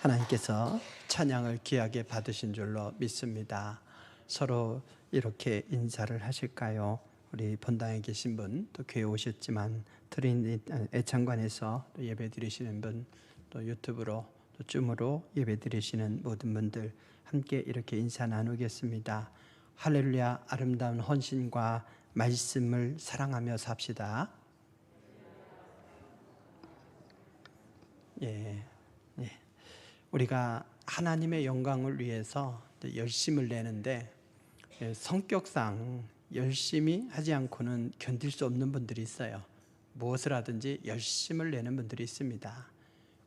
하나님께서 찬양을 귀하게 받으신 줄로 믿습니다. 서로 이렇게 인사를 하실까요? 우리 본당에 계신 분, 또 교회 오셨지만 트린 애창관에서 또 예배 드리시는 분, 또 유튜브로 또 줌으로 예배 드리시는 모든 분들 함께 이렇게 인사 나누겠습니다. 할렐루야. 아름다운 헌신과 말씀을 사랑하며 삽시다. 예. 우리가 하나님의 영광을 위해서 열심을 내는데 성격상 열심히 하지 않고는 견딜 수 없는 분들이 있어요. 무엇을 하든지 열심을 내는 분들이 있습니다.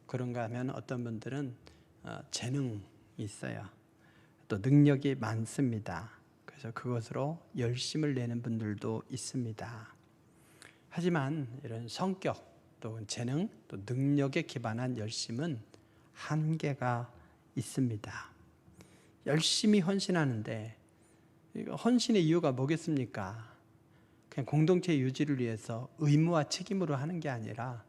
그런가 하면 어떤 분들은 재능이 있어요. 또 능력이 많습니다. 그래서 그것으로 열심을 내는 분들도 있습니다. 하지만 이런 성격, 또 재능, 또 능력에 기반한 열심은 한계가 있습니다. 열심히 헌신하는데 헌신의 이유가 뭐겠습니까? 그냥 공동체 유지를 위해서 의무와 책임으로 하는 게 아니라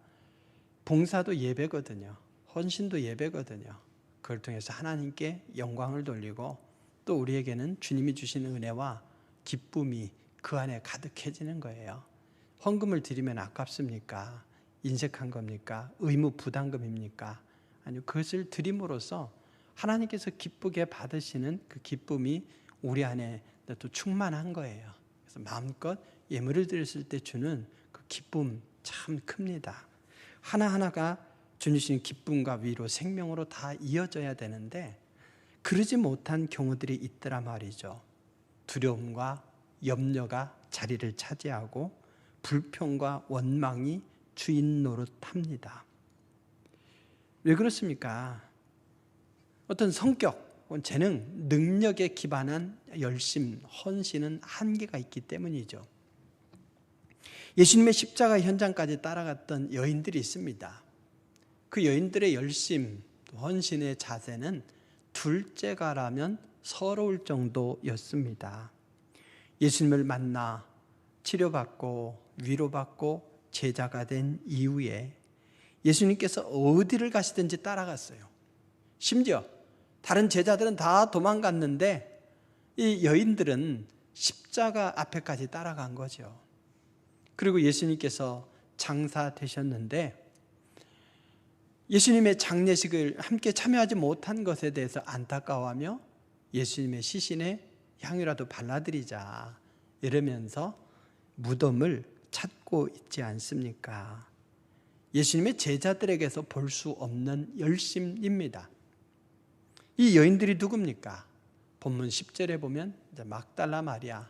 봉사도 예배거든요. 헌신도 예배거든요. 그걸 통해서 하나님께 영광을 돌리고 또 우리에게는 주님이 주시는 은혜와 기쁨이 그 안에 가득해지는 거예요. 헌금을 드리면 아깝습니까? 인색한 겁니까? 의무 부담금입니까? 아니요, 그것을 드림으로써 하나님께서 기쁘게 받으시는 그 기쁨이 우리 안에 또 충만한 거예요. 그래서 마음껏 예물을 드렸을 때 주는 그 기쁨 참 큽니다. 하나하나가 주시는 기쁨과 위로, 생명으로 다 이어져야 되는데 그러지 못한 경우들이 있더라 말이죠. 두려움과 염려가 자리를 차지하고 불평과 원망이 주인 노릇합니다. 왜 그렇습니까? 어떤 성격, 재능, 능력에 기반한 열심, 헌신은 한계가 있기 때문이죠. 예수님의 십자가 현장까지 따라갔던 여인들이 있습니다. 그 여인들의 열심, 헌신의 자세는 둘째가라면 서러울 정도였습니다. 예수님을 만나 치료받고 위로받고 제자가 된 이후에 예수님께서 어디를 가시든지 따라갔어요. 심지어 다른 제자들은 다 도망갔는데 이 여인들은 십자가 앞에까지 따라간 거죠. 그리고 예수님께서 장사되셨는데 예수님의 장례식을 함께 참여하지 못한 것에 대해서 안타까워하며 예수님의 시신에 향유라도 발라드리자 이러면서 무덤을 찾고 있지 않습니까? 예수님의 제자들에게서 볼 수 없는 열심입니다. 이 여인들이 누굽니까? 본문 10절에 보면 막달라 마리아,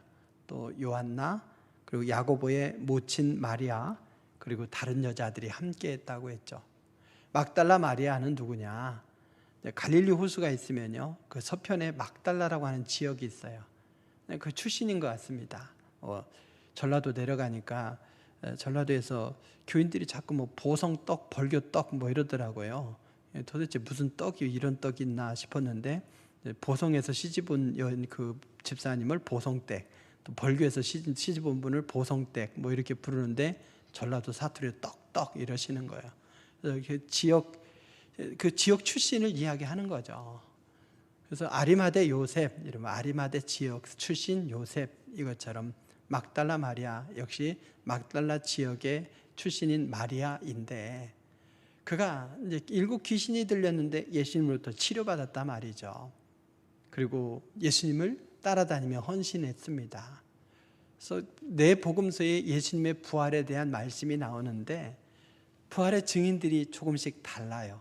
또 요한나, 그리고 야고보의 모친 마리아, 그리고 다른 여자들이 함께 했다고 했죠. 막달라 마리아는 누구냐? 갈릴리 호수가 있으면요, 그 서편에 막달라라고 하는 지역이 있어요. 그 출신인 것 같습니다. 전라도 내려가니까 전라도에서 교인들이 자꾸 뭐 보성떡, 벌교떡 뭐 이러더라고요. 도대체 무슨 떡이 이런 떡이 있나 싶었는데 보성에서 시집온 그 집사님을 보성댁, 또 벌교에서 시집온 분을 보성댁 뭐 이렇게 부르는데 전라도 사투리로 떡떡 이러시는 거예요. 그 지역 출신을 이야기하는 거죠. 그래서 아리마대 요셉, 이러면 아리마대 지역 출신 요셉 이것처럼 막달라 마리아 역시 막달라 지역의 출신인 마리아인데 그가 이제 7 귀신이 들렸는데 예수님으로부터 치료받았단 말이죠. 그리고 예수님을 따라다니며 헌신했습니다. 그래서 네 복음서에 예수님의 부활에 대한 말씀이 나오는데 부활의 증인들이 조금씩 달라요.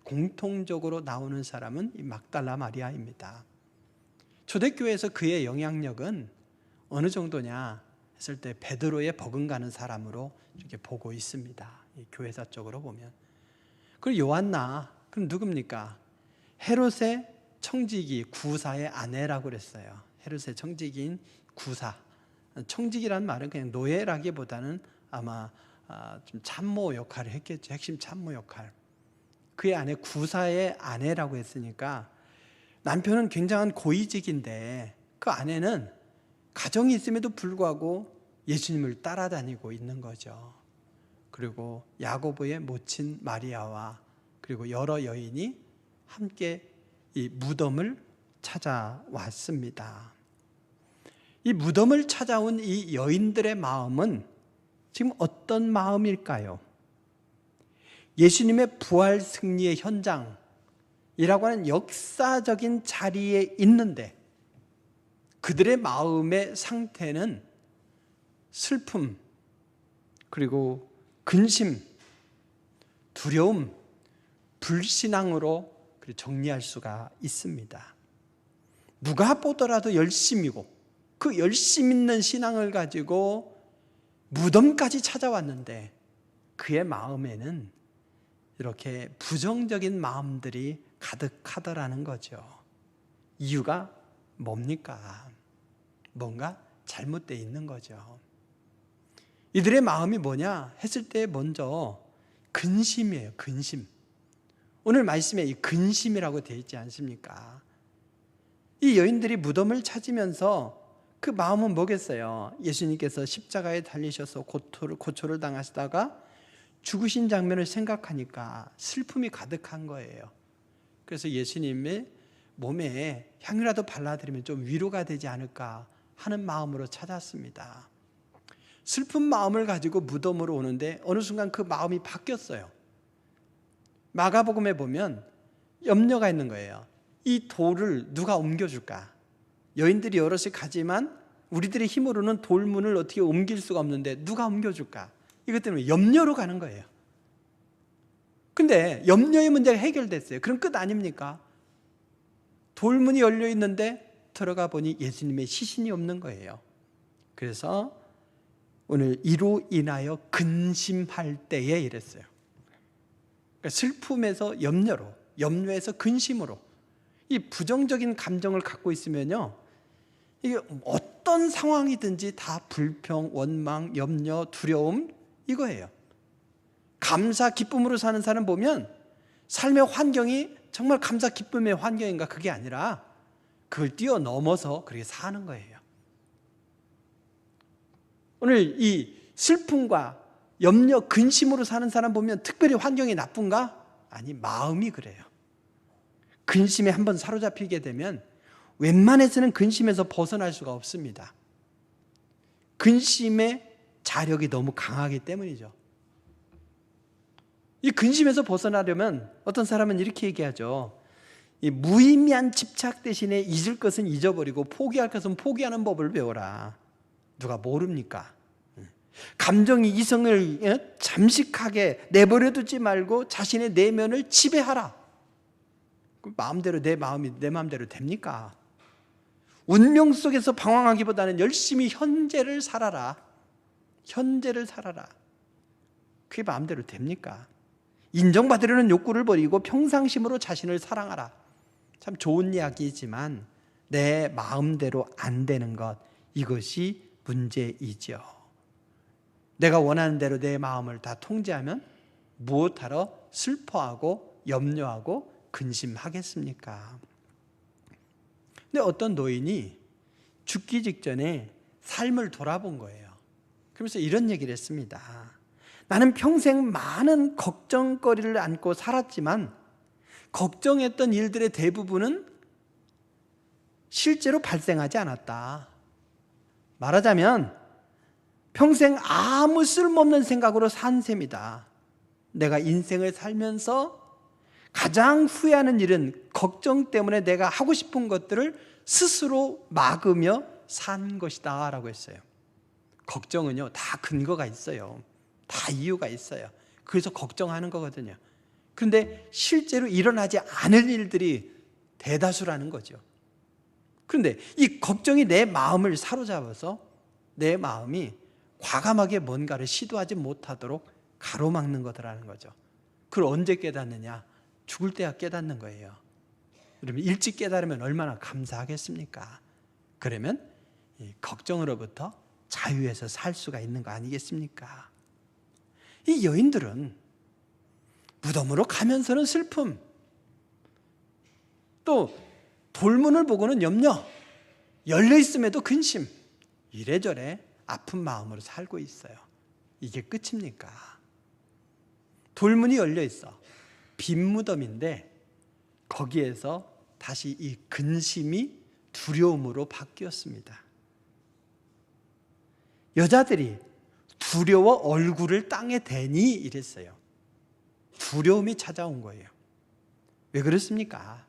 공통적으로 나오는 사람은 이 막달라 마리아입니다. 초대교회에서 그의 영향력은 어느 정도냐 했을 때 베드로의 버금가는 사람으로 이렇게 보고 있습니다. 이 교회사 쪽으로 보면. 그리고 요한나, 그럼 누굽니까? 헤롯의 청지기 구사의 아내라고 그랬어요. 헤롯의 청지기인 구사. 청지기란 말은 그냥 노예라기보다는 아마 좀 참모 역할을 했겠죠. 핵심 참모 역할. 그의 아내 구사의 아내라고 했으니까 남편은 굉장한 고위직인데 그 아내는 가정이 있음에도 불구하고 예수님을 따라다니고 있는 거죠. 그리고 야고보의 모친 마리아와 그리고 여러 여인이 함께 이 무덤을 찾아왔습니다. 이 무덤을 찾아온 이 여인들의 마음은 지금 어떤 마음일까요? 예수님의 부활 승리의 현장이라고 하는 역사적인 자리에 있는데 그들의 마음의 상태는 슬픔, 그리고 근심, 두려움, 불신앙으로 정리할 수가 있습니다. 누가 보더라도 열심이고 그 열심 있는 신앙을 가지고 무덤까지 찾아왔는데 그의 마음에는 이렇게 부정적인 마음들이 가득하더라는 거죠. 이유가 뭡니까? 뭔가 잘못되어 있는 거죠. 이들의 마음이 뭐냐 했을 때 먼저 근심이에요. 근심. 오늘 말씀에 이 근심이라고 되어 있지 않습니까? 이 여인들이 무덤을 찾으면서 그 마음은 뭐겠어요? 예수님께서 십자가에 달리셔서 고초를 당하시다가 죽으신 장면을 생각하니까 슬픔이 가득한 거예요. 그래서 예수님의 몸에 향이라도 발라드리면 좀 위로가 되지 않을까 하는 마음으로 찾았습니다. 슬픈 마음을 가지고 무덤으로 오는데 어느 순간 그 마음이 바뀌었어요. 마가복음에 보면 염려가 있는 거예요. 이 돌을 누가 옮겨줄까? 여인들이 여럿이 가지만 우리들의 힘으로는 돌문을 어떻게 옮길 수가 없는데 누가 옮겨줄까? 이것 때문에 염려로 가는 거예요. 근데 염려의 문제가 해결됐어요. 그럼 끝 아닙니까? 돌문이 열려 있는데 들어가 보니 예수님의 시신이 없는 거예요. 그래서 오늘 이로 인하여 근심할 때에 이랬어요. 그러니까 슬픔에서 염려로, 염려에서 근심으로 이 부정적인 감정을 갖고 있으면요, 이게 어떤 상황이든지 다 불평, 원망, 염려, 두려움 이거예요. 감사, 기쁨으로 사는 사람 보면 삶의 환경이 정말 감사, 기쁨의 환경인가? 그게 아니라 그걸 뛰어넘어서 그렇게 사는 거예요. 오늘 이 슬픔과 염려, 근심으로 사는 사람 보면 특별히 환경이 나쁜가? 아니, 마음이 그래요. 근심에 한번 사로잡히게 되면 웬만해서는 근심에서 벗어날 수가 없습니다. 근심의 자력이 너무 강하기 때문이죠. 이 근심에서 벗어나려면 어떤 사람은 이렇게 얘기하죠. 이 무의미한 집착 대신에 잊을 것은 잊어버리고 포기할 것은 포기하는 법을 배워라. 누가 모릅니까? 감정이 이성을 잠식하게 내버려 두지 말고 자신의 내면을 지배하라. 마음대로 내 마음이 내 마음대로 됩니까? 운명 속에서 방황하기보다는 열심히 현재를 살아라. 현재를 살아라. 그게 마음대로 됩니까? 인정받으려는 욕구를 버리고 평상심으로 자신을 사랑하라. 참 좋은 이야기이지만 내 마음대로 안 되는 것, 이것이 문제이죠. 내가 원하는 대로 내 마음을 다 통제하면 무엇하러 슬퍼하고 염려하고 근심하겠습니까? 근데 어떤 노인이 죽기 직전에 삶을 돌아본 거예요. 그러면서 이런 얘기를 했습니다. 나는 평생 많은 걱정거리를 안고 살았지만 걱정했던 일들의 대부분은 실제로 발생하지 않았다. 말하자면 평생 아무 쓸모없는 생각으로 산 셈이다. 내가 인생을 살면서 가장 후회하는 일은 걱정 때문에 내가 하고 싶은 것들을 스스로 막으며 산 것이다 라고 했어요. 걱정은요, 다 근거가 있어요. 다 이유가 있어요. 그래서 걱정하는 거거든요. 그런데 실제로 일어나지 않을 일들이 대다수라는 거죠. 그런데 이 걱정이 내 마음을 사로잡아서 내 마음이 과감하게 뭔가를 시도하지 못하도록 가로막는 거더라는 거죠. 그걸 언제 깨닫느냐? 죽을 때야 깨닫는 거예요. 그러면 일찍 깨달으면 얼마나 감사하겠습니까? 그러면 이 걱정으로부터 자유해서 살 수가 있는 거 아니겠습니까? 이 여인들은 무덤으로 가면서는 슬픔, 또 돌문을 보고는 염려, 열려있음에도 근심, 이래저래 아픈 마음으로 살고 있어요. 이게 끝입니까? 돌문이 열려있어. 빈 무덤인데 거기에서 다시 이 근심이 두려움으로 바뀌었습니다. 여자들이 두려워 얼굴을 땅에 대니 이랬어요. 두려움이 찾아온 거예요. 왜 그렇습니까?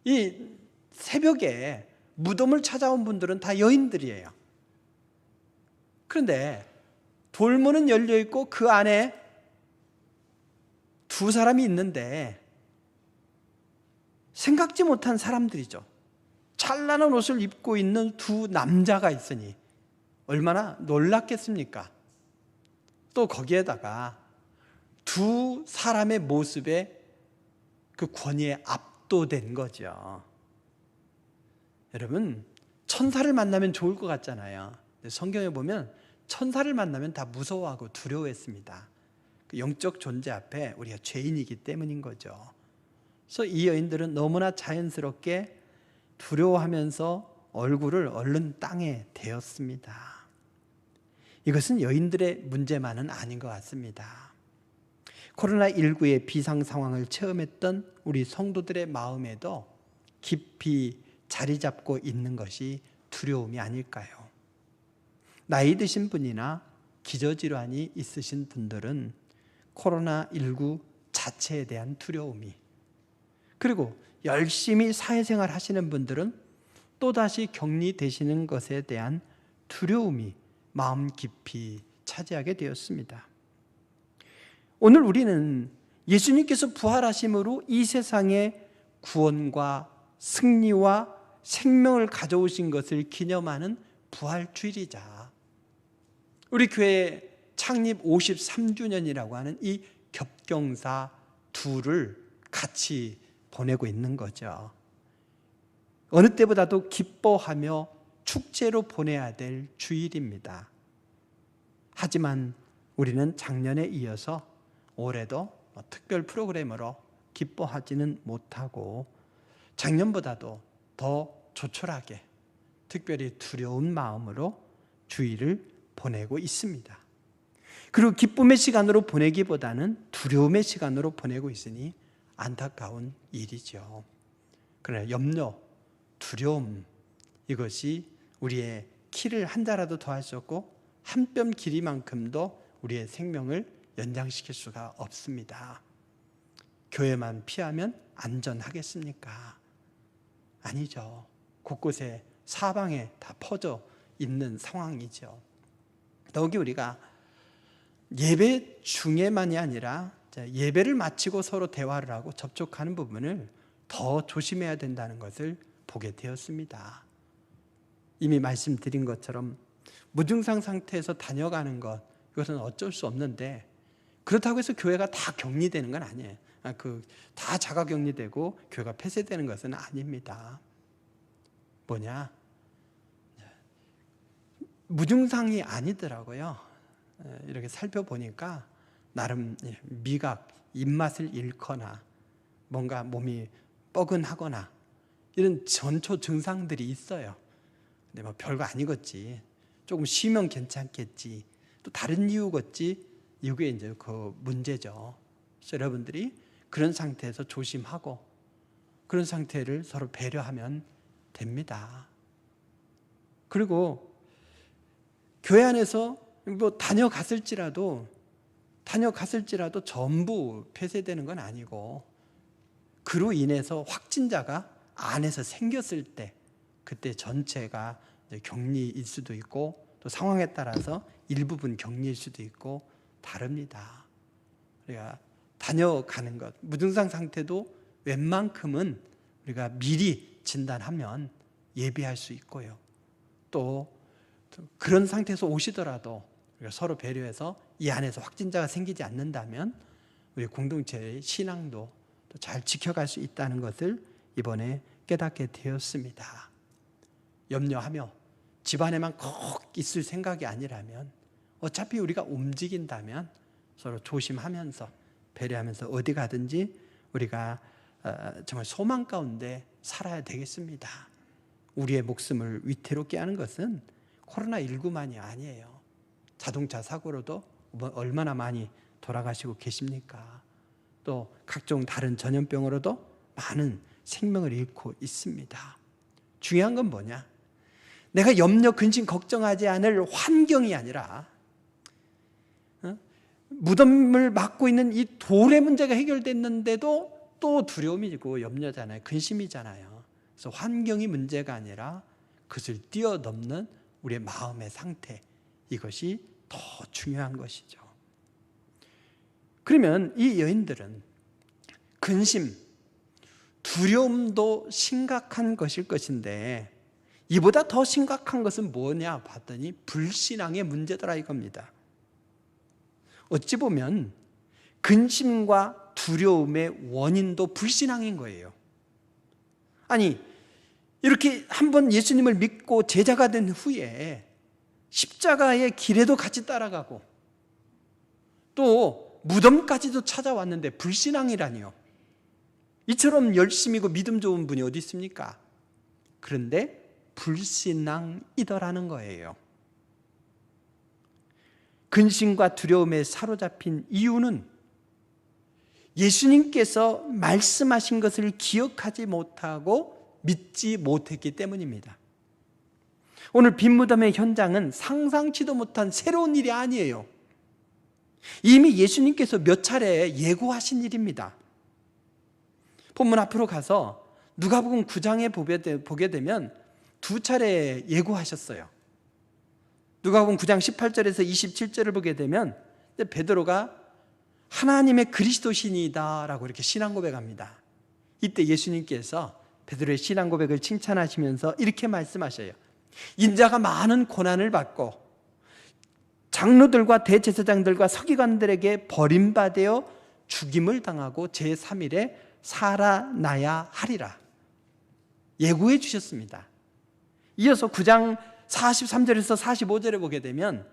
이 새벽에 무덤을 찾아온 분들은 다 여인들이에요. 그런데 돌문은 열려 있고 그 안에 두 사람이 있는데 생각지 못한 사람들이죠. 찬란한 옷을 입고 있는 두 남자가 있으니 얼마나 놀랐겠습니까? 또 거기에다가 두 사람의 모습에 그 권위에 압도된 거죠. 여러분, 천사를 만나면 좋을 것 같잖아요. 성경에 보면 천사를 만나면 다 무서워하고 두려워했습니다. 그 영적 존재 앞에 우리가 죄인이기 때문인 거죠. 그래서 이 여인들은 너무나 자연스럽게 두려워하면서 얼굴을 얼른 땅에 대었습니다. 이것은 여인들의 문제만은 아닌 것 같습니다. 코로나19의 비상 상황을 체험했던 우리 성도들의 마음에도 깊이 자리 잡고 있는 것이 두려움이 아닐까요? 나이 드신 분이나 기저질환이 있으신 분들은 코로나19 자체에 대한 두려움이, 그리고 열심히 사회생활 하시는 분들은 또다시 격리되시는 것에 대한 두려움이 마음 깊이 차지하게 되었습니다. 오늘 우리는 예수님께서 부활하심으로 이 세상에 구원과 승리와 생명을 가져오신 것을 기념하는 부활주일이자 우리 교회 창립 53주년이라고 하는 이 겹경사 둘을 같이 보내고 있는 거죠. 어느 때보다도 기뻐하며 축제로 보내야 될 주일입니다. 하지만 우리는 작년에 이어서 올해도 특별 프로그램으로 기뻐하지는 못하고 작년보다도 더 조촐하게 특별히 두려운 마음으로 주일을 보내고 있습니다. 그리고 기쁨의 시간으로 보내기보다는 두려움의 시간으로 보내고 있으니 안타까운 일이죠. 그러나 염려, 두려움, 이것이 우리의 키를 한 자라도 더할 수 없고 한 뼘 길이만큼도 우리의 생명을 연장시킬 수가 없습니다. 교회만 피하면 안전하겠습니까? 아니죠. 곳곳에 사방에 다 퍼져 있는 상황이죠. 더욱이 우리가 예배 중에만이 아니라 예배를 마치고 서로 대화를 하고 접촉하는 부분을 더 조심해야 된다는 것을 보게 되었습니다. 이미 말씀드린 것처럼 무증상 상태에서 다녀가는 것, 이것은 어쩔 수 없는데 그렇다고 해서 교회가 다 격리되는 건 아니에요. 다 자가격리되고 교회가 폐쇄되는 것은 아닙니다. 뭐냐? 무증상이 아니더라고요. 이렇게 살펴보니까 나름 미각, 입맛을 잃거나 뭔가 몸이 뻐근하거나 이런 전초 증상들이 있어요. 근데 뭐 별거 아니겠지. 조금 쉬면 괜찮겠지. 또 다른 이유겠지. 이게 이제 그 문제죠. 그래서 여러분들이 그런 상태에서 조심하고 그런 상태를 서로 배려하면 됩니다. 그리고 교회 안에서 뭐 다녀갔을지라도 전부 폐쇄되는 건 아니고 그로 인해서 확진자가 안에서 생겼을 때 그때 전체가 격리일 수도 있고 또 상황에 따라서 일부분 격리일 수도 있고 다릅니다. 우리가 다녀가는 것, 무증상 상태도 웬만큼은 우리가 미리 진단하면 예비할 수 있고요. 또 그런 상태에서 오시더라도 우리가 서로 배려해서 이 안에서 확진자가 생기지 않는다면 우리 공동체의 신앙도 또 잘 지켜갈 수 있다는 것을 이번에 깨닫게 되었습니다. 염려하며 집안에만 꼭 있을 생각이 아니라면 어차피 우리가 움직인다면 서로 조심하면서 배려하면서 어디 가든지 우리가 정말 소망 가운데 살아야 되겠습니다. 우리의 목숨을 위태롭게 하는 것은 코로나19만이 아니에요. 자동차 사고로도 얼마나 많이 돌아가시고 계십니까? 또 각종 다른 전염병으로도 많은 생명을 잃고 있습니다. 중요한 건 뭐냐? 내가 염려, 근심, 걱정하지 않을 환경이 아니라 무덤을 막고 있는 이 돌의 문제가 해결됐는데도 또 두려움이고 염려잖아요. 근심이잖아요. 그래서 환경이 문제가 아니라 그것을 뛰어넘는 우리의 마음의 상태, 이것이 더 중요한 것이죠. 그러면 이 여인들은 근심, 두려움도 심각한 것일 것인데 이보다 더 심각한 것은 뭐냐 봤더니 불신앙의 문제더라 이겁니다. 어찌 보면 근심과 두려움의 원인도 불신앙인 거예요. 아니, 이렇게 한번 예수님을 믿고 제자가 된 후에 십자가의 길에도 같이 따라가고 또 무덤까지도 찾아왔는데 불신앙이라니요. 이처럼 열심이고 믿음 좋은 분이 어디 있습니까? 그런데 불신앙이더라는 거예요. 근심과 두려움에 사로잡힌 이유는 예수님께서 말씀하신 것을 기억하지 못하고 믿지 못했기 때문입니다. 오늘 빈무덤의 현장은 상상치도 못한 새로운 일이 아니에요. 이미 예수님께서 몇 차례 예고하신 일입니다. 본문 앞으로 가서 누가복음 9장에 보게 되면 두 차례 예고하셨어요. 누가복음 9장 18절에서 27절을 보게 되면 베드로가 하나님의 그리스도신이다 라고 이렇게 신앙 고백합니다. 이때 예수님께서 베드로의 신앙 고백을 칭찬하시면서 이렇게 말씀하셔요. 인자가 많은 고난을 받고 장로들과 대제사장들과 서기관들에게 버림받아 죽임을 당하고 제3일에 살아나야 하리라 예고해 주셨습니다. 이어서 9장 43절에서 45절에 보게 되면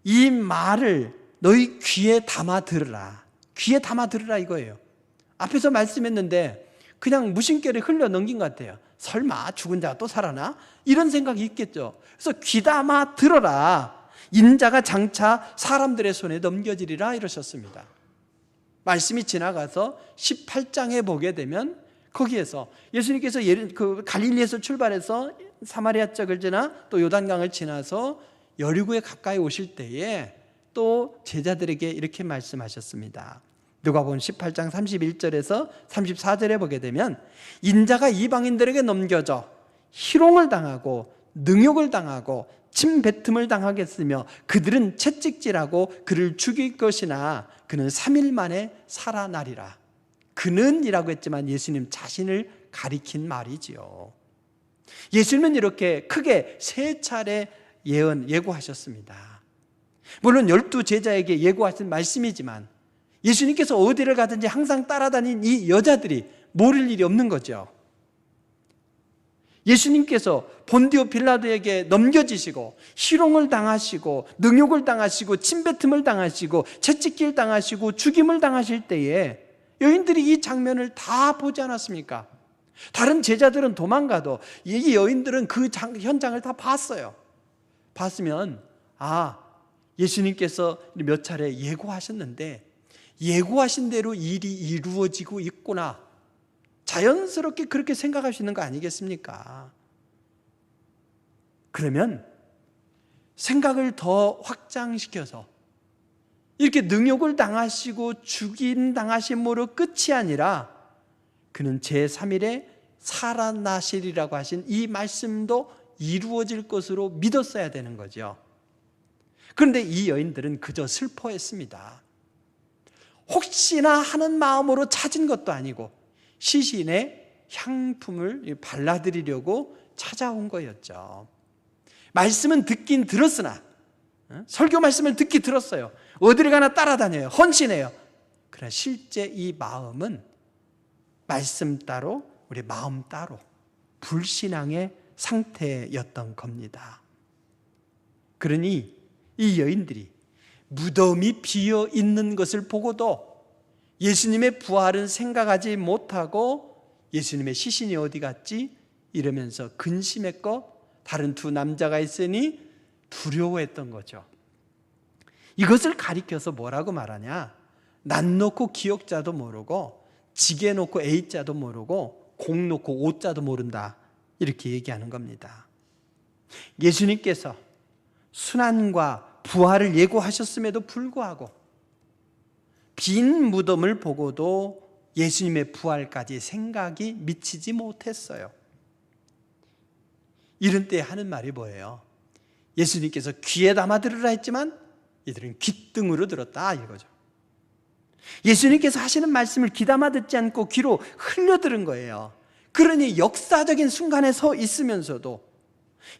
이 말을 너희 귀에 담아 들으라. 귀에 담아 들으라 이거예요. 앞에서 말씀했는데 그냥 무심결에 흘려 넘긴 것 같아요. 설마 죽은 자가 또 살아나? 이런 생각이 있겠죠. 그래서 귀 담아 들어라. 인자가 장차 사람들의 손에 넘겨지리라 이러셨습니다. 말씀이 지나가서 18장에 보게 되면 거기에서 예수님께서 갈릴리에서 출발해서 사마리아 쪽을 지나 또 요단강을 지나서 여리고에 가까이 오실 때에 또 제자들에게 이렇게 말씀하셨습니다. 누가복음 18장 31절에서 34절에 보게 되면 인자가 이방인들에게 넘겨져 희롱을 당하고 능욕을 당하고 침뱉음을 당하겠으며 그들은 채찍질하고 그를 죽일 것이나 그는 3일 만에 살아나리라. 그는 이라고 했지만 예수님 자신을 가리킨 말이지요. 예수님은 이렇게 크게 3차례 예고하셨습니다. 물론 12제자에게 예고하신 말씀이지만 예수님께서 어디를 가든지 항상 따라다닌 이 여자들이 모를 일이 없는 거죠. 예수님께서 본디오 빌라도에게 넘겨지시고 희롱을 당하시고 능욕을 당하시고 침뱉음을 당하시고 채찍질 당하시고 죽임을 당하실 때에 여인들이 이 장면을 다 보지 않았습니까? 다른 제자들은 도망가도 이 여인들은 그 현장을 다 봤어요. 봤으면 예수님께서 몇 차례 예고하셨는데 예고하신 대로 일이 이루어지고 있구나. 자연스럽게 그렇게 생각할 수 있는 거 아니겠습니까? 그러면 생각을 더 확장시켜서 이렇게 능욕을 당하시고 죽임 당하심으로 끝이 아니라 그는 제3일에 살아나시리라고 하신 이 말씀도 이루어질 것으로 믿었어야 되는 거죠. 그런데 이 여인들은 그저 슬퍼했습니다. 혹시나 하는 마음으로 찾은 것도 아니고 시신의 향품을 발라드리려고 찾아온 거였죠. 말씀은 듣긴 들었으나 설교 말씀을 듣긴 들었어요. 어디를 가나 따라다녀요. 헌신해요. 그러나 실제 이 마음은 말씀 따로 우리 마음 따로 불신앙의 상태였던 겁니다. 그러니 이 여인들이 무덤이 비어 있는 것을 보고도 예수님의 부활은 생각하지 못하고 예수님의 시신이 어디 갔지? 이러면서 근심했고 다른 두 남자가 있으니 두려워했던 거죠. 이것을 가리켜서 뭐라고 말하냐? 난 놓고 기억자도 모르고 지게 놓고 A자도 모르고 공 놓고 O자도 모른다, 이렇게 얘기하는 겁니다. 예수님께서 순환과 부활을 예고하셨음에도 불구하고 빈 무덤을 보고도 예수님의 부활까지 생각이 미치지 못했어요. 이런 때 하는 말이 뭐예요? 예수님께서 귀에 담아 들으라 했지만 이들은 귓등으로 들었다, 이거죠. 예수님께서 하시는 말씀을 귀담아 듣지 않고 귀로 흘려 들은 거예요. 그러니 역사적인 순간에 서 있으면서도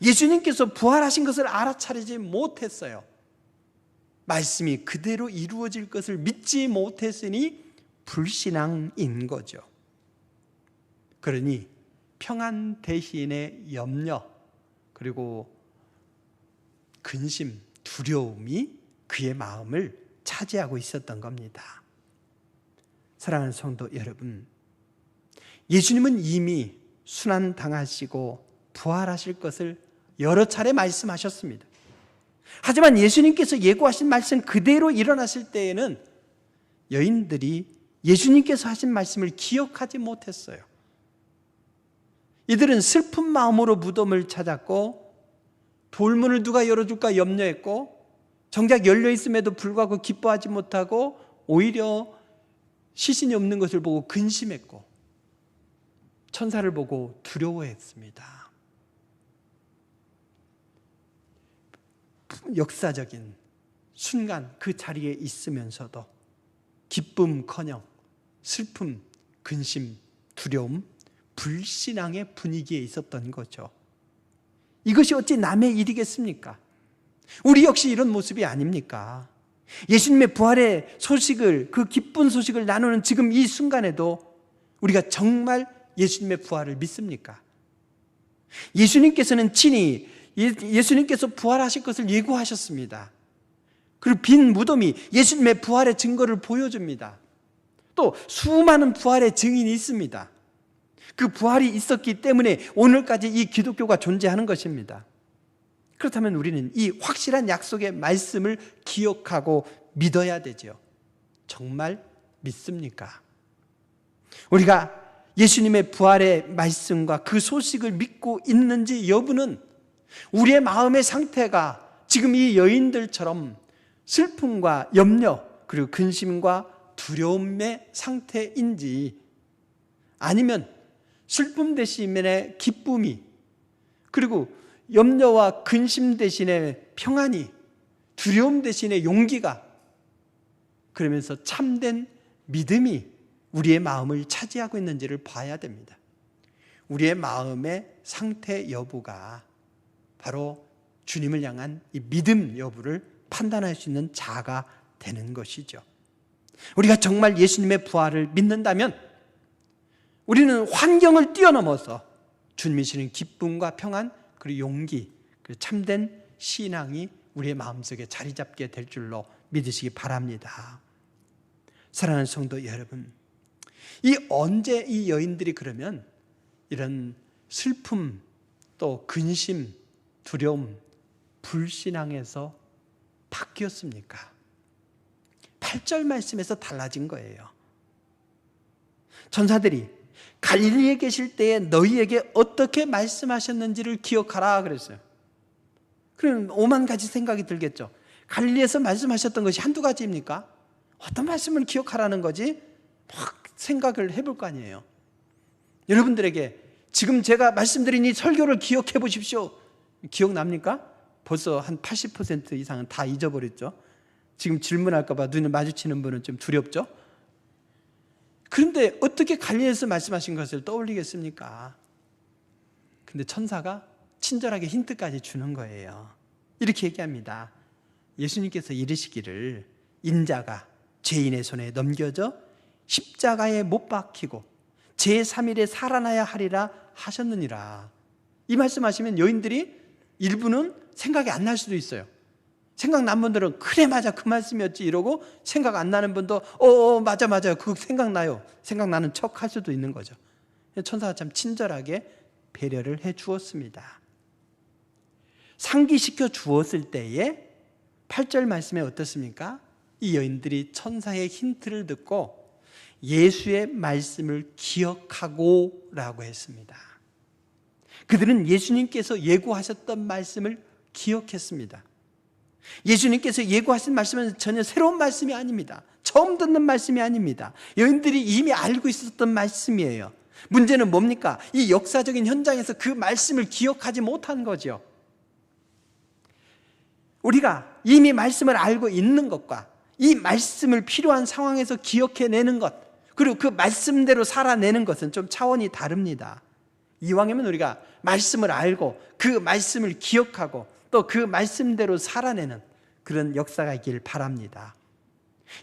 예수님께서 부활하신 것을 알아차리지 못했어요. 말씀이 그대로 이루어질 것을 믿지 못했으니 불신앙인 거죠. 그러니 평안 대신에 염려, 그리고 근심, 두려움이 그의 마음을 차지하고 있었던 겁니다. 사랑하는 성도 여러분, 예수님은 이미 순환당하시고 부활하실 것을 여러 차례 말씀하셨습니다. 하지만 예수님께서 예고하신 말씀 그대로 일어났을 때에는 여인들이 예수님께서 하신 말씀을 기억하지 못했어요. 이들은 슬픈 마음으로 무덤을 찾았고 돌문을 누가 열어줄까 염려했고 정작 열려있음에도 불구하고 기뻐하지 못하고 오히려 시신이 없는 것을 보고 근심했고 천사를 보고 두려워했습니다. 역사적인 순간 그 자리에 있으면서도 기쁨커녕 슬픔, 근심, 두려움, 불신앙의 분위기에 있었던 거죠. 이것이 어찌 남의 일이겠습니까? 우리 역시 이런 모습이 아닙니까? 예수님의 부활의 소식을, 그 기쁜 소식을 나누는 지금 이 순간에도 우리가 정말 예수님의 부활을 믿습니까? 예수님께서는 친히 예수님께서 부활하실 것을 예고하셨습니다. 그리고 빈 무덤이 예수님의 부활의 증거를 보여줍니다. 또 수많은 부활의 증인이 있습니다. 그 부활이 있었기 때문에 오늘까지 이 기독교가 존재하는 것입니다. 그렇다면 우리는 이 확실한 약속의 말씀을 기억하고 믿어야 되죠. 정말 믿습니까? 우리가 예수님의 부활의 말씀과 그 소식을 믿고 있는지 여부는 우리의 마음의 상태가 지금 이 여인들처럼 슬픔과 염려 그리고 근심과 두려움의 상태인지, 아니면 슬픔 대신에 기쁨이, 그리고 염려와 근심 대신에 평안이, 두려움 대신에 용기가, 그러면서 참된 믿음이 우리의 마음을 차지하고 있는지를 봐야 됩니다. 우리의 마음의 상태 여부가 바로 주님을 향한 이 믿음 여부를 판단할 수 있는 자가 되는 것이죠. 우리가 정말 예수님의 부활을 믿는다면 우리는 환경을 뛰어넘어서 주님이 주시는 기쁨과 평안, 그리고 용기, 그리고 참된 신앙이 우리의 마음속에 자리 잡게 될 줄로 믿으시기 바랍니다. 사랑하는 성도 여러분, 언제 이 여인들이 그러면 이런 슬픔, 또 근심, 두려움, 불신앙에서 바뀌었습니까? 8절 말씀에서 달라진 거예요. 천사들이 갈릴리에 계실 때에 너희에게 어떻게 말씀하셨는지를 기억하라 그랬어요. 그럼 5만 가지 생각이 들겠죠. 갈릴리에서 말씀하셨던 것이 한두 가지입니까? 어떤 말씀을 기억하라는 거지? 막 생각을 해볼 거 아니에요. 여러분들에게 지금 제가 말씀드린 이 설교를 기억해 보십시오. 기억납니까? 벌써 한 80% 이상은 다 잊어버렸죠. 지금 질문할까 봐 눈을 마주치는 분은 좀 두렵죠. 그런데 어떻게 갈릴리에서 말씀하신 것을 떠올리겠습니까? 근데 천사가 친절하게 힌트까지 주는 거예요. 이렇게 얘기합니다. 예수님께서 이르시기를 인자가 죄인의 손에 넘겨져 십자가에 못 박히고 제3일에 살아나야 하리라 하셨느니라. 이 말씀하시면 여인들이 일부는 생각이 안 날 수도 있어요. 생각난 분들은 그래 맞아 그 말씀이었지 이러고, 생각 안 나는 분도 맞아 그거 생각나요. 생각나는 척 할 수도 있는 거죠. 천사가 참 친절하게 배려를 해 주었습니다. 상기시켜 주었을 때에 8절 말씀에 어떻습니까? 이 여인들이 천사의 힌트를 듣고 예수의 말씀을 기억하고 라고 했습니다. 그들은 예수님께서 예고하셨던 말씀을 기억했습니다. 예수님께서 예고하신 말씀은 전혀 새로운 말씀이 아닙니다. 처음 듣는 말씀이 아닙니다. 여인들이 이미 알고 있었던 말씀이에요. 문제는 뭡니까? 이 역사적인 현장에서 그 말씀을 기억하지 못한 거죠. 우리가 이미 말씀을 알고 있는 것과 이 말씀을 필요한 상황에서 기억해내는 것, 그리고 그 말씀대로 살아내는 것은 좀 차원이 다릅니다. 이왕이면 우리가 말씀을 알고 그 말씀을 기억하고 또 그 말씀대로 살아내는 그런 역사가 있길 바랍니다.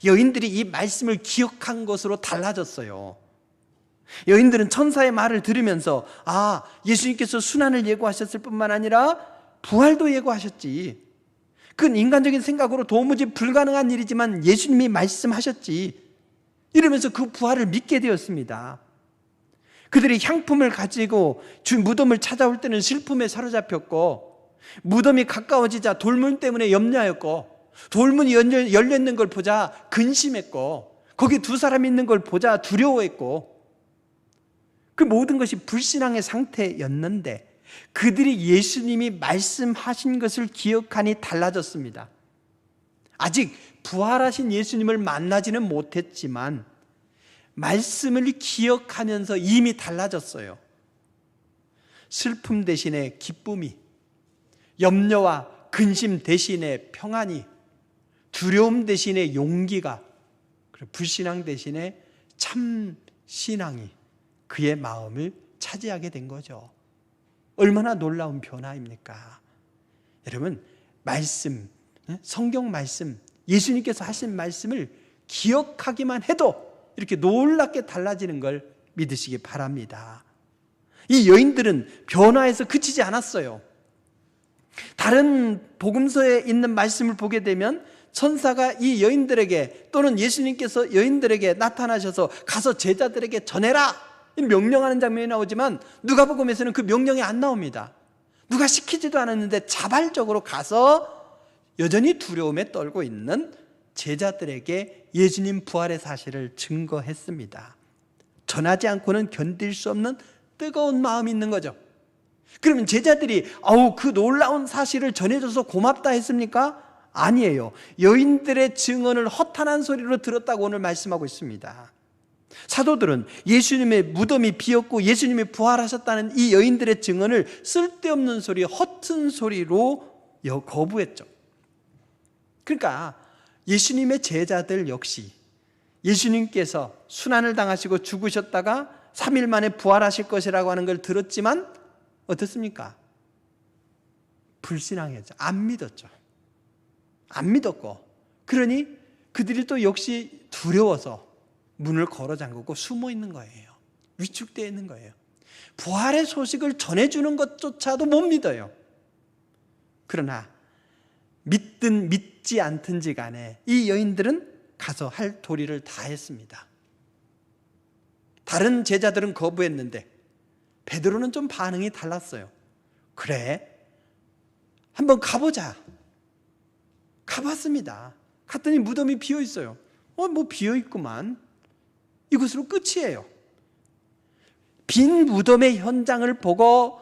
여인들이 이 말씀을 기억한 것으로 달라졌어요. 여인들은 천사의 말을 들으면서 예수님께서 순환을 예고하셨을 뿐만 아니라 부활도 예고하셨지. 그건 인간적인 생각으로 도무지 불가능한 일이지만 예수님이 말씀하셨지. 이러면서 그 부활을 믿게 되었습니다. 그들이 향품을 가지고 무덤을 찾아올 때는 슬픔에 사로잡혔고, 무덤이 가까워지자 돌문 때문에 염려하였고, 돌문이 열려 있는 걸 보자 근심했고, 거기 두 사람이 있는 걸 보자 두려워했고, 그 모든 것이 불신앙의 상태였는데 그들이 예수님이 말씀하신 것을 기억하니 달라졌습니다. 아직 부활하신 예수님을 만나지는 못했지만 말씀을 기억하면서 이미 달라졌어요. 슬픔 대신에 기쁨이, 염려와 근심 대신에 평안이, 두려움 대신에 용기가, 그리고 불신앙 대신에 참 신앙이 그의 마음을 차지하게 된 거죠. 얼마나 놀라운 변화입니까? 여러분, 말씀, 성경 말씀, 예수님께서 하신 말씀을 기억하기만 해도 이렇게 놀랍게 달라지는 걸 믿으시기 바랍니다. 이 여인들은 변화에서 그치지 않았어요. 다른 복음서에 있는 말씀을 보게 되면 천사가 이 여인들에게, 또는 예수님께서 여인들에게 나타나셔서 가서 제자들에게 전해라 명령하는 장면이 나오지만 누가복음에서는 그 명령이 안 나옵니다. 누가 시키지도 않았는데 자발적으로 가서 여전히 두려움에 떨고 있는 제자들에게 예수님 부활의 사실을 증거했습니다. 전하지 않고는 견딜 수 없는 뜨거운 마음이 있는 거죠. 그러면 제자들이 그 놀라운 사실을 전해줘서 고맙다 했습니까? 아니에요. 여인들의 증언을 허탄한 소리로 들었다고 오늘 말씀하고 있습니다. 사도들은 예수님의 무덤이 비었고 예수님이 부활하셨다는 이 여인들의 증언을 쓸데없는 소리, 허튼 소리로 거부했죠. 그러니까 예수님의 제자들 역시 예수님께서 순환을 당하시고 죽으셨다가 3일 만에 부활하실 것이라고 하는 걸 들었지만 어떻습니까? 불신앙했죠. 안 믿었죠. 안 믿었고, 그러니 그들이 또 역시 두려워서 문을 걸어 잠그고 숨어 있는 거예요. 위축되어 있는 거예요. 부활의 소식을 전해주는 것조차도 못 믿어요. 그러나 믿든 믿지 않든지 간에 이 여인들은 가서 할 도리를 다 했습니다. 다른 제자들은 거부했는데 베드로는 좀 반응이 달랐어요. 그래, 한번 가보자. 가봤습니다. 갔더니 무덤이 비어 있어요. 뭐 비어 있구만. 이것으로 끝이에요. 빈 무덤의 현장을 보고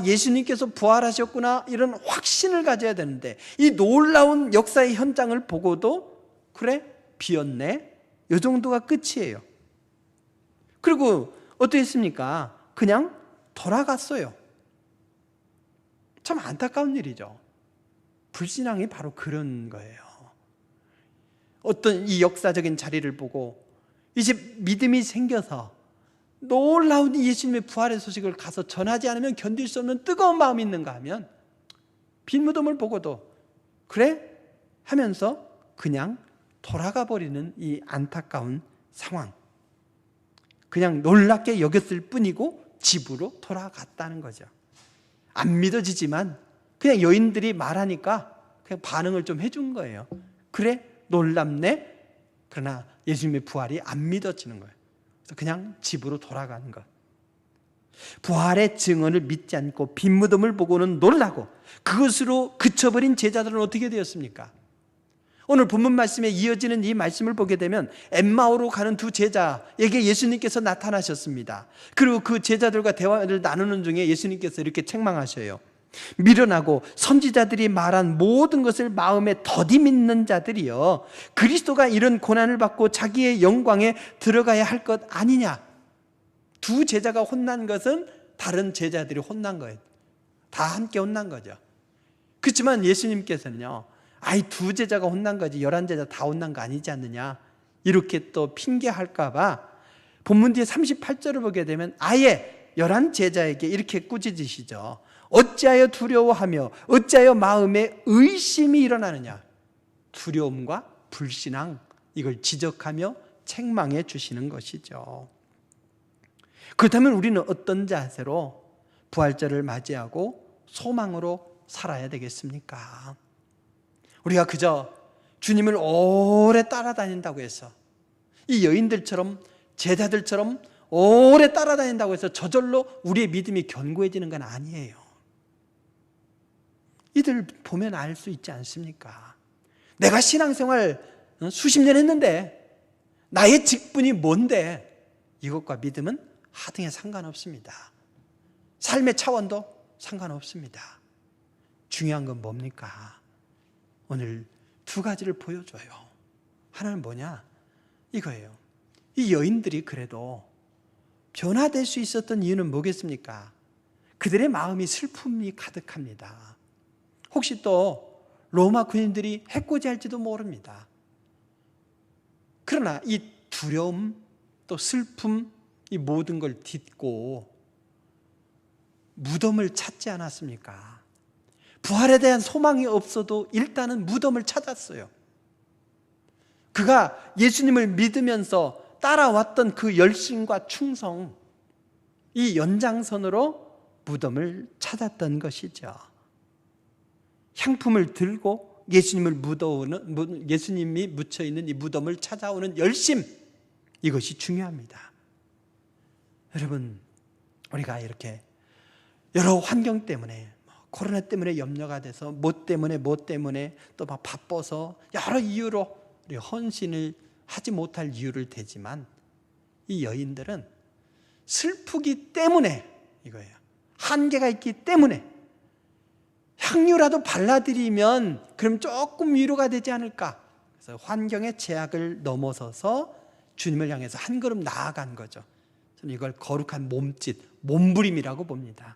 예수님께서 부활하셨구나, 이런 확신을 가져야 되는데 이 놀라운 역사의 현장을 보고도 그래, 비었네, 이 정도가 끝이에요. 그리고 어떻게 했습니까? 그냥 돌아갔어요. 참 안타까운 일이죠. 불신앙이 바로 그런 거예요. 어떤 이 역사적인 자리를 보고 이제 믿음이 생겨서 놀라운 예수님의 부활의 소식을 가서 전하지 않으면 견딜 수 없는 뜨거운 마음이 있는가 하면 빈 무덤을 보고도 그래? 하면서 그냥 돌아가 버리는 이 안타까운 상황. 그냥 놀랍게 여겼을 뿐이고 집으로 돌아갔다는 거죠. 안 믿어지지만 그냥 여인들이 말하니까 그냥 반응을 좀 해준 거예요. 그래? 놀랍네? 그러나 예수님의 부활이 안 믿어지는 거예요. 그래서 그냥 집으로 돌아가는 것. 부활의 증언을 믿지 않고 빈 무덤을 보고는 놀라고 그것으로 그쳐버린 제자들은 어떻게 되었습니까? 오늘 본문 말씀에 이어지는 이 말씀을 보게 되면 엠마오로 가는 두 제자에게 예수님께서 나타나셨습니다. 그리고 그 제자들과 대화를 나누는 중에 예수님께서 이렇게 책망하셔요. 미련하고 선지자들이 말한 모든 것을 마음에 더디 믿는 자들이여, 그리스도가 이런 고난을 받고 자기의 영광에 들어가야 할 것 아니냐. 두 제자가 혼난 것은 다른 제자들이 혼난 거예요. 다 함께 혼난 거죠. 그렇지만 예수님께서는요, 아이 두 제자가 혼난 거지 11제자 다 혼난 거 아니지 않느냐, 이렇게 또 핑계할까 봐 본문 뒤에 38절을 보게 되면 아예 11제자에게 이렇게 꾸짖으시죠. 어찌하여 두려워하며 어찌하여 마음에 의심이 일어나느냐. 두려움과 불신앙, 이걸 지적하며 책망해 주시는 것이죠. 그렇다면 우리는 어떤 자세로 부활절을 맞이하고 소망으로 살아야 되겠습니까? 우리가 그저 주님을 오래 따라다닌다고 해서, 이 여인들처럼 제자들처럼 오래 따라다닌다고 해서 저절로 우리의 믿음이 견고해지는 건 아니에요. 이들 보면 알 수 있지 않습니까? 내가 신앙생활 수십 년 했는데 나의 직분이 뭔데, 이것과 믿음은 하등에 상관없습니다. 삶의 차원도 상관없습니다. 중요한 건 뭡니까? 오늘 두 가지를 보여줘요. 하나는 뭐냐? 이거예요. 이 여인들이 그래도 변화될 수 있었던 이유는 뭐겠습니까? 그들의 마음이 슬픔이 가득합니다. 혹시 또 로마 군인들이 해코지할지도 모릅니다. 그러나 이 두려움, 또 슬픔, 이 모든 걸 딛고 무덤을 찾지 않았습니까? 부활에 대한 소망이 없어도 일단은 무덤을 찾았어요. 그가 예수님을 믿으면서 따라왔던 그 열심과 충성, 이 연장선으로 무덤을 찾았던 것이죠. 향품을 들고 예수님이 묻혀있는 이 무덤을 찾아오는 열심, 이것이 중요합니다. 여러분, 우리가 이렇게 여러 환경 때문에, 코로나 때문에 염려가 돼서 뭐 때문에 또 막 바빠서 여러 이유로 우리 헌신을 하지 못할 이유를 대지만, 이 여인들은 슬프기 때문에, 이거예요, 한계가 있기 때문에 향유라도 발라드리면 그럼 조금 위로가 되지 않을까. 그래서 환경의 제약을 넘어서서 주님을 향해서 한 걸음 나아간 거죠. 저는 이걸 거룩한 몸짓, 몸부림이라고 봅니다.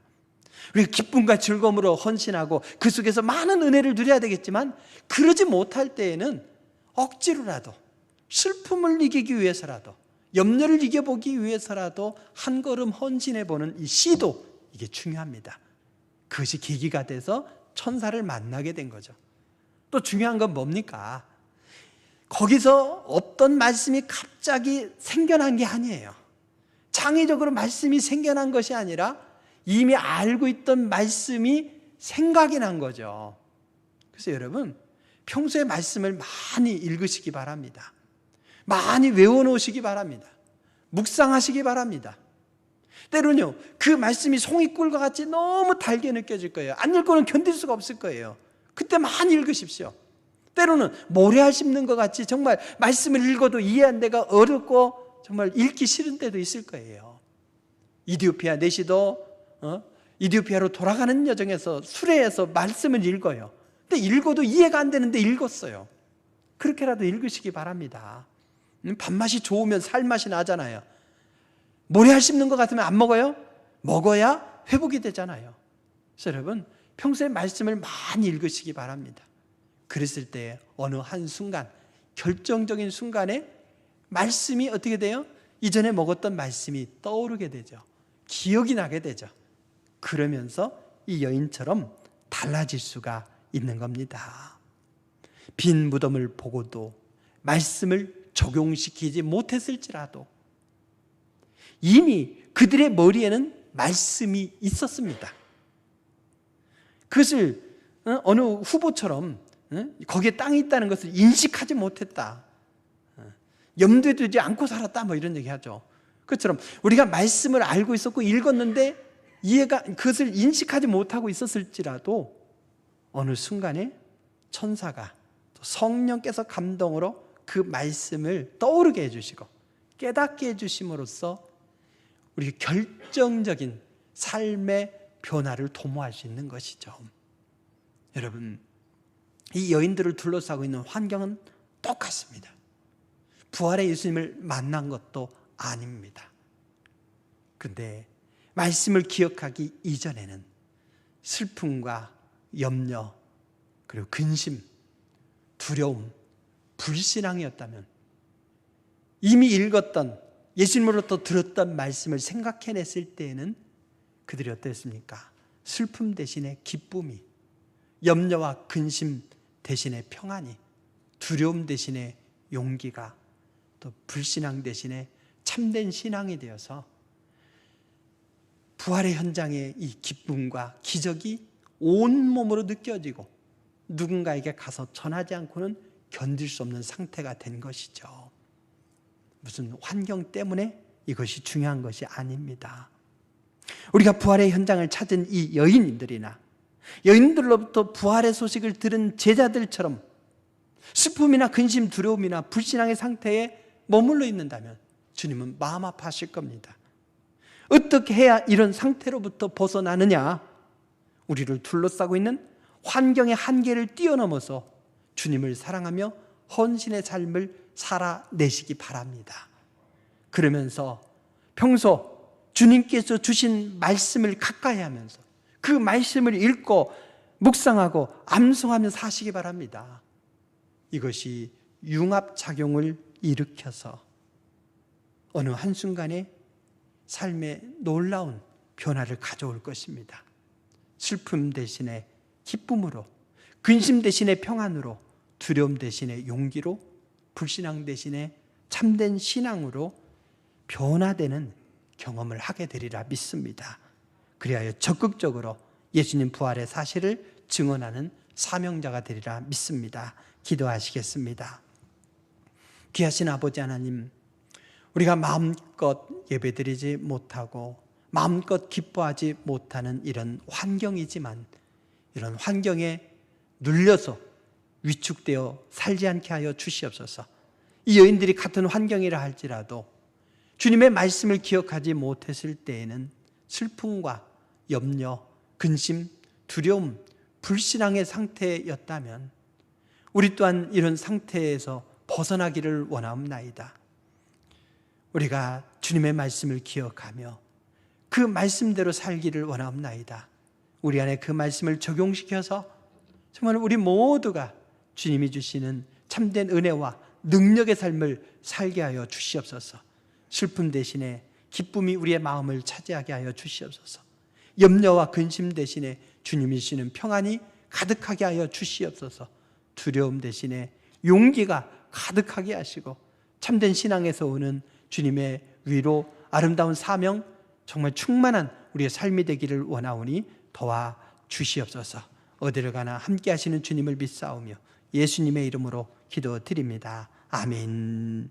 우리가 기쁨과 즐거움으로 헌신하고 그 속에서 많은 은혜를 누려야 되겠지만, 그러지 못할 때에는 억지로라도 슬픔을 이기기 위해서라도, 염려를 이겨보기 위해서라도 한 걸음 헌신해보는 이 시도, 이게 중요합니다. 그것이 계기가 돼서 천사를 만나게 된 거죠. 또 중요한 건 뭡니까? 거기서 없던 말씀이 갑자기 생겨난 게 아니에요. 창의적으로 말씀이 생겨난 것이 아니라 이미 알고 있던 말씀이 생각이 난 거죠. 그래서 여러분, 평소에 말씀을 많이 읽으시기 바랍니다. 많이 외워놓으시기 바랍니다. 묵상하시기 바랍니다. 때로는요, 그 말씀이 송이꿀과 같이 너무 달게 느껴질 거예요. 안 읽고는 견딜 수가 없을 거예요. 그때 많이 읽으십시오. 때로는 모래알 씹는 것 같이 정말 말씀을 읽어도 이해한 데가 어렵고 정말 읽기 싫은 때도 있을 거예요. 이디오피아 내시도 이디오피아로 돌아가는 여정에서 수레에서 말씀을 읽어요. 근데 읽어도 이해가 안 되는데 읽었어요. 그렇게라도 읽으시기 바랍니다. 밥맛이 좋으면 살맛이 나잖아요. 모래알 씹는 것 같으면 안 먹어요? 먹어야 회복이 되잖아요. 그래서 여러분, 평소에 말씀을 많이 읽으시기 바랍니다. 그랬을 때 어느 한순간, 결정적인 순간에 말씀이 어떻게 돼요? 이전에 먹었던 말씀이 떠오르게 되죠. 기억이 나게 되죠. 그러면서 이 여인처럼 달라질 수가 있는 겁니다. 빈 무덤을 보고도 말씀을 적용시키지 못했을지라도 이미 그들의 머리에는 말씀이 있었습니다. 그것을 어느 후보처럼 거기에 땅이 있다는 것을 인식하지 못했다, 염두에 두지 않고 살았다, 뭐 이런 얘기하죠. 그것처럼 우리가 말씀을 알고 있었고 읽었는데 그것을 인식하지 못하고 있었을지라도 어느 순간에 천사가 또 성령께서 감동으로 그 말씀을 떠오르게 해주시고 깨닫게 해주심으로써 우리 결정적인 삶의 변화를 도모할 수 있는 것이죠. 여러분, 이 여인들을 둘러싸고 있는 환경은 똑같습니다. 부활의 예수님을 만난 것도 아닙니다. 그런데 말씀을 기억하기 이전에는 슬픔과 염려, 그리고 근심, 두려움, 불신앙이었다면 이미 읽었던 예수님으로부터 들었던 말씀을 생각해냈을 때에는 그들이 어땠습니까? 슬픔 대신에 기쁨이, 염려와 근심 대신에 평안이, 두려움 대신에 용기가, 또 불신앙 대신에 참된 신앙이 되어서 부활의 현장의 이 기쁨과 기적이 온몸으로 느껴지고 누군가에게 가서 전하지 않고는 견딜 수 없는 상태가 된 것이죠. 무슨 환경 때문에 이것이 중요한 것이 아닙니다. 우리가 부활의 현장을 찾은 이 여인들이나 여인들로부터 부활의 소식을 들은 제자들처럼 슬픔이나 근심, 두려움이나 불신앙의 상태에 머물러 있는다면 주님은 마음 아파하실 겁니다. 어떻게 해야 이런 상태로부터 벗어나느냐? 우리를 둘러싸고 있는 환경의 한계를 뛰어넘어서 주님을 사랑하며 헌신의 삶을 살아내시기 바랍니다. 그러면서 평소 주님께서 주신 말씀을 가까이 하면서 그 말씀을 읽고 묵상하고 암송하며 사시기 바랍니다. 이것이 융합작용을 일으켜서 어느 한순간에 삶의 놀라운 변화를 가져올 것입니다. 슬픔 대신에 기쁨으로, 근심 대신에 평안으로, 두려움 대신에 용기로, 불신앙 대신에 참된 신앙으로 변화되는 경험을 하게 되리라 믿습니다. 그리하여 적극적으로 예수님 부활의 사실을 증언하는 사명자가 되리라 믿습니다. 기도하시겠습니다. 귀하신 아버지 하나님, 우리가 마음껏 예배드리지 못하고 마음껏 기뻐하지 못하는 이런 환경이지만 이런 환경에 눌려서 위축되어 살지 않게 하여 주시옵소서. 이 여인들이 같은 환경이라 할지라도 주님의 말씀을 기억하지 못했을 때에는 슬픔과 염려, 근심, 두려움, 불신앙의 상태였다면 우리 또한 이런 상태에서 벗어나기를 원하옵나이다. 우리가 주님의 말씀을 기억하며 그 말씀대로 살기를 원하옵나이다. 우리 안에 그 말씀을 적용시켜서 정말 우리 모두가 주님이 주시는 참된 은혜와 능력의 삶을 살게 하여 주시옵소서. 슬픔 대신에 기쁨이 우리의 마음을 차지하게 하여 주시옵소서. 염려와 근심 대신에 주님이 주시는 평안이 가득하게 하여 주시옵소서. 두려움 대신에 용기가 가득하게 하시고 참된 신앙에서 오는 주님의 위로, 아름다운 사명, 정말 충만한 우리의 삶이 되기를 원하오니 도와 주시옵소서. 어디를 가나 함께 하시는 주님을 믿사오며 예수님의 이름으로 기도드립니다. 아멘.